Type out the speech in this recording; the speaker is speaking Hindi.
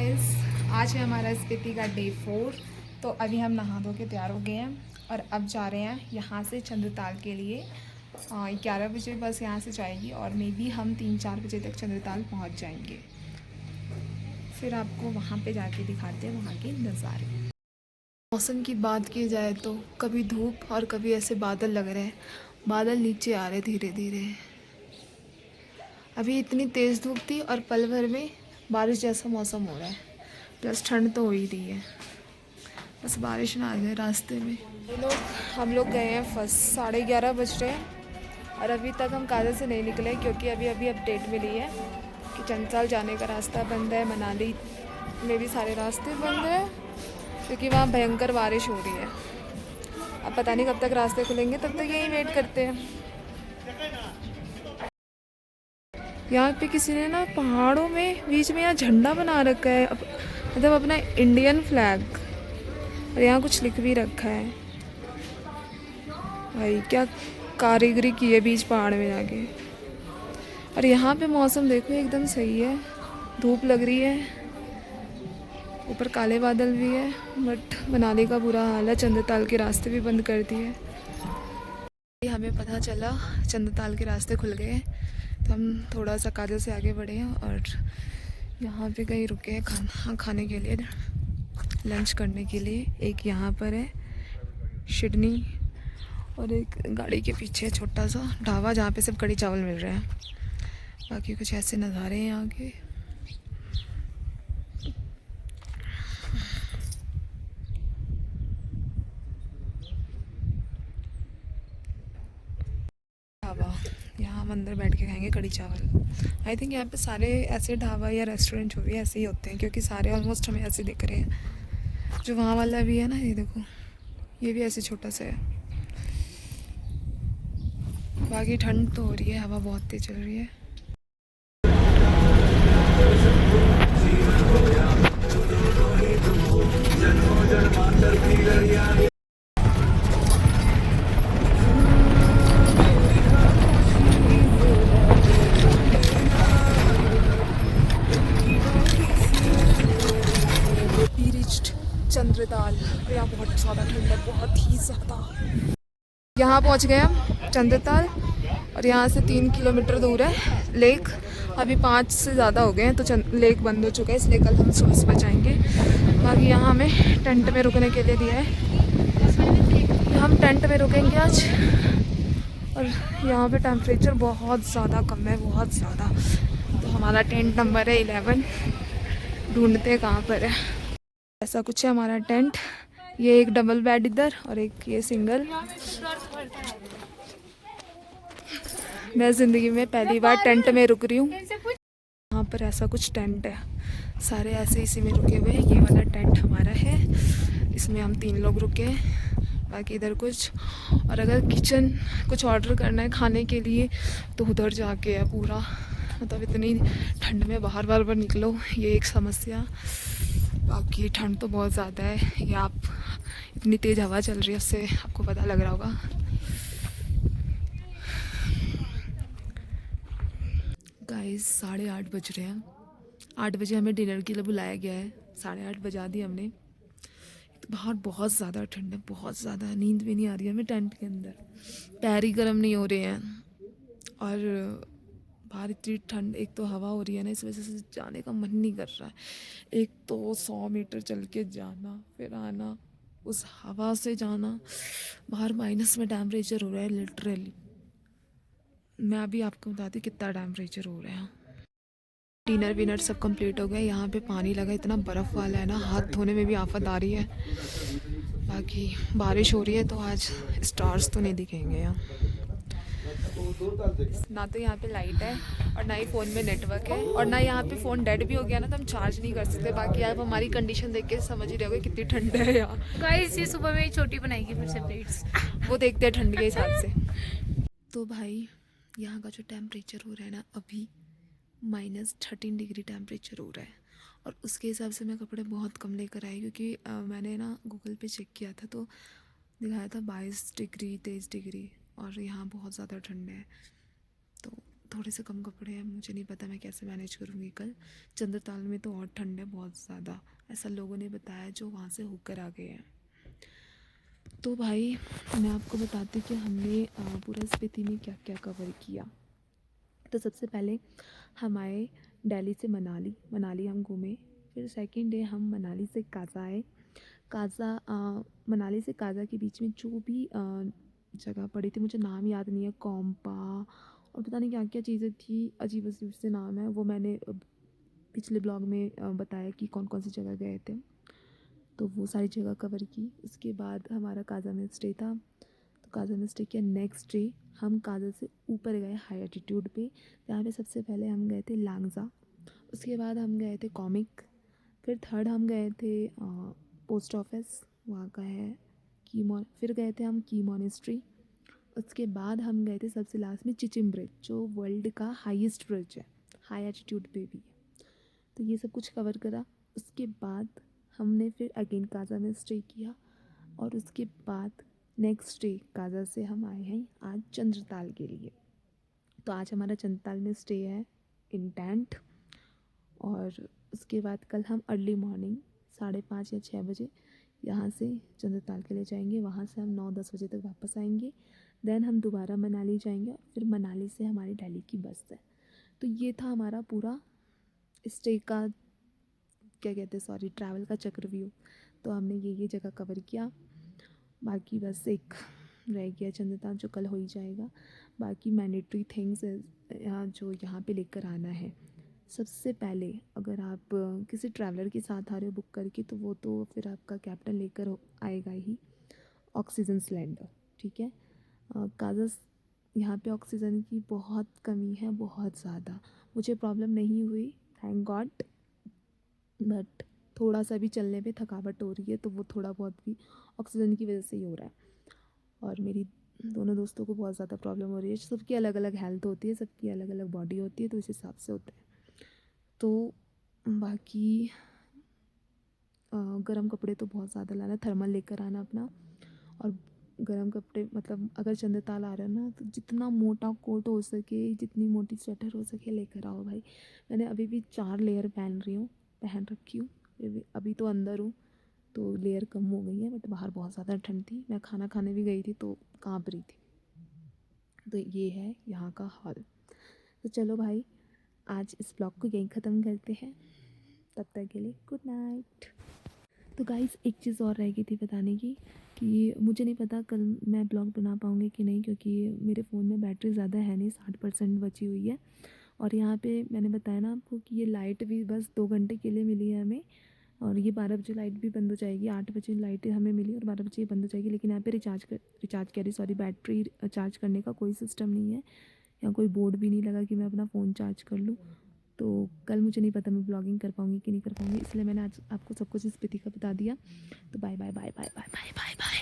गाइस, आज है हमारा स्पीति का डे 4। तो अभी हम नहा धो के तैयार हो गए हैं और अब जा रहे हैं यहाँ से चंद्रताल के लिए। 11 बजे बस यहाँ से जाएगी और मे बी हम 3-4 बजे तक चंद्रताल पहुँच जाएंगे। फिर आपको वहाँ पे जाके दिखाते हैं वहाँ के नज़ारे। मौसम की बात की जाए तो कभी धूप और कभी ऐसे बादल लग रहे हैं। बादल नीचे आ रहे धीरे धीरे। अभी इतनी तेज़ धूप थी और पल भर में बारिश जैसा मौसम हो रहा है, प्लस ठंड तो हो ही रही है। बस बारिश ना आ जाए रास्ते में। हम लोग गए हैं फर्स्ट 11:30 बज रहे हैं और अभी तक हम काजा से नहीं निकले क्योंकि अभी अपडेट मिली है कि चंद्रताल जाने का रास्ता बंद है। मनाली में भी सारे रास्ते बंद हैं क्योंकि वहाँ भयंकर बारिश हो रही है। अब पता नहीं कब तक रास्ते खुलेंगे, तब तक यहीं वेट करते हैं। यहाँ पे किसी ने ना पहाड़ों में बीच में यहाँ झंडा बना रखा है, मतलब अपना इंडियन फ्लैग, और यहाँ कुछ लिख भी रखा है। भाई क्या कारीगरी की है बीच पहाड़ में जाके। और यहाँ पे मौसम देखो एकदम सही है, धूप लग रही है, ऊपर काले बादल भी है, बट मनाली का बुरा हाल है। चंद्रताल के रास्ते भी बंद कर दिए। हमें पता चला चंद्रताल के रास्ते खुल गए, तो हम थोड़ा सा काजा से आगे बढ़े हैं और यहाँ पे कहीं रुके हैं खाना खाने के लिए, लंच करने के लिए। एक यहाँ पर है शिडनी और एक गाड़ी के पीछे छोटा सा ढाबा जहाँ पे सिर्फ कढ़ी चावल मिल रहे हैं। बाकी कुछ ऐसे नज़ारे हैं यहाँ के। ढाबा, यहाँ हम अंदर बैठ के खाएंगे कढ़ी चावल। आई थिंक यहाँ पे सारे ऐसे ढाबा या रेस्टोरेंट जो भी ऐसे ही होते हैं क्योंकि सारे ऑलमोस्ट हमें ऐसे दिख रहे हैं। जो वहाँ वाला भी है ना, ये देखो, ये भी ऐसे छोटा सा है। बाकी ठंड तो हो रही है, हवा बहुत तेज चल रही है। चंद्रताल, यहाँ बहुत ज़्यादा ठंड है, बहुत ही ज़्यादा। यहाँ पहुँच गए हम चंद्रताल और यहाँ से 3 किलोमीटर दूर है लेक। अभी 5 से ज़्यादा हो गए हैं तो लेक बंद हो चुका है, इसलिए कल हम सुबह जाएंगे। बाकी यहाँ हमें टेंट में रुकने के लिए दिया है, हम टेंट में रुकेंगे आज। और यहाँ पे टेम्परेचर बहुत ज़्यादा कम है, बहुत ज़्यादा। तो हमारा टेंट नंबर है 11, ढूंढते कहाँ पर है। ऐसा कुछ है हमारा टेंट। ये एक डबल बेड इधर और एक ये सिंगल। मैं ज़िंदगी में पहली बार टेंट में रुक रही हूँ। यहाँ पर ऐसा कुछ टेंट है, सारे ऐसे इसी में रुके हुए हैं। ये वाला टेंट हमारा है, इसमें हम 3 लोग रुके हैं। बाकी इधर कुछ, और अगर किचन कुछ ऑर्डर करना है खाने के लिए तो उधर जाके है पूरा। मतलब इतनी ठंड में बाहर बार निकलो, ये एक समस्या। बाकी ठंड तो बहुत ज़्यादा है। ये आप इतनी तेज़ हवा चल रही है, उससे आपको पता लग रहा होगा। गाइस 8:30 बज रहे हैं। 8 बजे हमें डिनर के लिए बुलाया गया है, 8:30 बजा दी हमने। तो बाहर बहुत ज़्यादा ठंड है, बहुत ज़्यादा। नींद भी नहीं आ रही है हमें टेंट के अंदर, पैर ही गर्म नहीं हो रहे हैं। और बाहर इतनी ठंड, एक तो हवा हो रही है ना, इस वजह से जाने का मन नहीं कर रहा है। एक तो 100 मीटर चल के जाना, फिर आना, उस हवा से जाना। बाहर माइनस में टेम्परेचर हो रहा है लिटरली। मैं अभी आपको बताती हूँ कितना टेम्परेचर हो रहा है। डिनर विनर सब कंप्लीट हो गया। यहाँ पे पानी लगा, इतना बर्फ़ वाला है ना, हाथ धोने में भी आफत आ रही है। बाकी बारिश हो रही है तो आज स्टार्स तो नहीं दिखेंगे यहाँ। ना तो यहाँ पे लाइट है और ना ही फ़ोन में नेटवर्क है, और ना यहाँ पे फ़ोन डेड भी हो गया ना तो हम चार्ज नहीं कर सकते। बाकी आप हमारी कंडीशन देख के समझ ही रहे होगे कितनी ठंड है यहाँ। गाइस ये सुबह में छोटी बनाएगी फिर से प्लेट्स, वो देखते हैं ठंड के हिसाब से। तो भाई यहाँ का जो टेम्परेचर हो रहा है ना, अभी -13 डिग्री टेम्परेचर हो रहा है। और उसके हिसाब से मैं कपड़े बहुत कम लेकर आई क्योंकि मैंने ना गूगल पे चेक किया था तो दिखाया था 22 डिग्री 23 डिग्री, और यहाँ बहुत ज़्यादा ठंड है। तो थोड़े से कम कपड़े हैं, मुझे नहीं पता मैं कैसे मैनेज करूँगी कल। चंद्रताल में तो और ठंड है बहुत ज़्यादा, ऐसा लोगों ने बताया जो वहाँ से होकर आ गए हैं। तो भाई मैं आपको बताती हूँ कि हमने पूरा स्पीति में क्या क्या कवर किया। तो सबसे पहले हम आए दिल्ली से मनाली, मनाली हम घूमे। फिर सेकंड डे हम मनाली से काज़ा आए। काज़ा मनाली से काज़ा के बीच में जो भी जगह पड़ी थी, मुझे नाम याद नहीं है, कॉम्पा और पता नहीं क्या क्या चीज़ें थी, अजीब अजीब से नाम है, वो मैंने पिछले ब्लॉग में बताया कि कौन कौन सी जगह गए थे, तो वो सारी जगह कवर की। उसके बाद हमारा काज़ा में स्टे था, तो काज़ा में स्टे किया। नेक्स्ट डे हम काज़ा से ऊपर गए हाई एल्टीट्यूड पे, जहाँ पे सबसे पहले हम गए थे लांगजा। उसके बाद हम गए थे कॉमिक। फिर थर्ड हम गए थे पोस्ट ऑफिस, वहाँ का है फिर गए थे हम की मॉनेस्ट्री। उसके बाद हम गए थे सबसे लास्ट में चिचिम ब्रिज, जो वर्ल्ड का हाईएस्ट ब्रिज है, हाई एल्टीट्यूड पे भी है। तो ये सब कुछ कवर करा। उसके बाद हमने फिर अगेन काज़ा में स्टे किया, और उसके बाद नेक्स्ट डे काज़ा से हम आए हैं आज चंद्रताल के लिए। तो आज हमारा चंद्रताल में स्टे है इन टेंट, और उसके बाद कल हम अर्ली मॉर्निंग 5:30 या 6 बजे यहाँ से चंद्रताल के लिए जाएंगे। वहाँ से हम 9-10 बजे तक वापस आएंगे। देन हम दोबारा मनाली जाएंगे, और फिर मनाली से हमारी दिल्ली की बस है। तो ये था हमारा पूरा स्टे का, क्या कहते हैं, सॉरी, ट्रैवल का चक्रव्यूह। तो हमने ये जगह कवर किया। बाकी बस एक रह गया चंद्रताल, जो कल हो ही जाएगा। बाकी मैंडेटरी थिंग्स यहाँ जो यहाँ पे लेकर आना है। सबसे पहले अगर आप किसी ट्रैवलर के साथ आ रहे हो बुक करके, तो वो तो फिर आपका कैप्टन लेकर आएगा ही ऑक्सीजन सिलेंडर, ठीक है। कागज़ यहाँ पे ऑक्सीजन की बहुत कमी है, बहुत ज़्यादा। मुझे प्रॉब्लम नहीं हुई, थैंक गॉड, बट थोड़ा सा भी चलने पे थकावट हो रही है, तो वो थोड़ा बहुत भी ऑक्सीजन की वजह से ही हो रहा है। और मेरी दोनों दोस्तों को बहुत ज़्यादा प्रॉब्लम हो रही है। सबकी अलग अलग हेल्थ होती है, सबकी अलग अलग बॉडी होती है, तो इस हिसाब से होता है। तो बाकी गर्म कपड़े तो बहुत ज़्यादा लाना, थर्मल लेकर आना अपना। और गर्म कपड़े मतलब अगर चंद्रताल आ रहे हो ना, तो जितना मोटा कोट हो सके, जितनी मोटी स्वेटर हो सके लेकर आओ भाई। मैंने अभी भी 4 लेयर पहन रखी हूँ। फिर भी अभी तो अंदर हूँ, तो लेयर कम हो गई है, बट बाहर बहुत ज़्यादा ठंड थी। मैं खाना खाने भी गई थी तो काँप रही थी। तो ये है यहाँ का हाल। तो चलो भाई, आज इस ब्लॉग को यहीं ख़त्म करते हैं। तब तक के लिए गुड नाइट। तो गाइस एक चीज़ और रह गई थी बताने की, कि मुझे नहीं पता कल मैं ब्लॉग बना पाऊँगी कि नहीं, क्योंकि मेरे फ़ोन में बैटरी ज़्यादा है नहीं, 60% बची हुई है। और यहाँ पे मैंने बताया ना आपको कि ये लाइट भी बस 2 घंटे के लिए मिली है हमें, और ये 12 बजे लाइट भी बंद हो जाएगी। 8 बजे लाइट हमें मिली और 12 बजे ये बंद हो जाएगी। लेकिन यहाँ पे बैटरी चार्ज करने का कोई सिस्टम नहीं है, यहाँ कोई बोर्ड भी नहीं लगा कि मैं अपना फ़ोन चार्ज कर लूँ। तो कल मुझे नहीं पता मैं ब्लॉगिंग कर पाऊँगी कि नहीं कर पाऊँगी, इसलिए मैंने आज आपको सब कुछ स्पीति का बता दिया। तो bye bye bye bye bye bye bye bye.